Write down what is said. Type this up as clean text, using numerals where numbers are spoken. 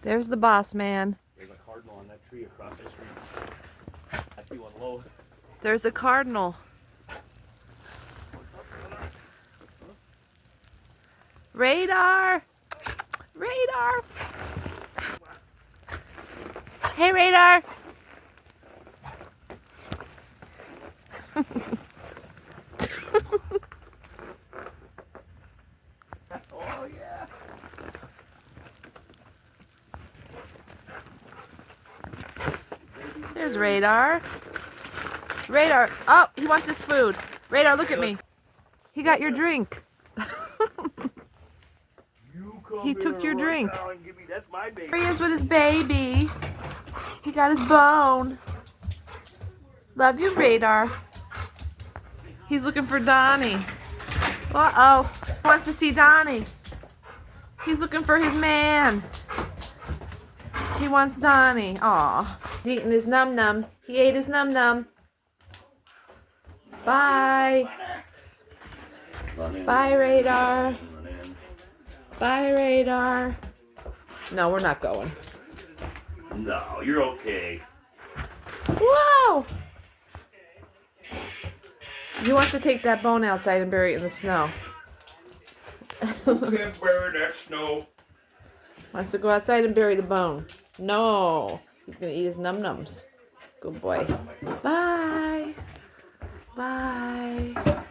There's the boss man. There's a cardinal on that tree across the street. I see one low. There's a cardinal. What's up, brother? Radar! Radar! Hey, Radar! Oh, yeah. There's Radar. Radar! Oh, he wants his food. Radar, look at me. He got your drink. You come He took here your right drink. now and give me, that's my baby. Here he is with his baby. He got his bone. Love you, Radar. He's looking for Donnie. Uh-oh. He wants to see Donnie. He's looking for his man. He wants Donnie. Aw. He's eating his num-num. He ate his num-num. Bye. Bye, Radar. Bye, Radar. No, we're not going. No, you're okay. Whoa! He wants to take that bone outside and bury it in the snow. You can't bury that snow. Wants to go outside and bury the bone. No. He's going to eat his num-nums. Good boy. Bye. Bye.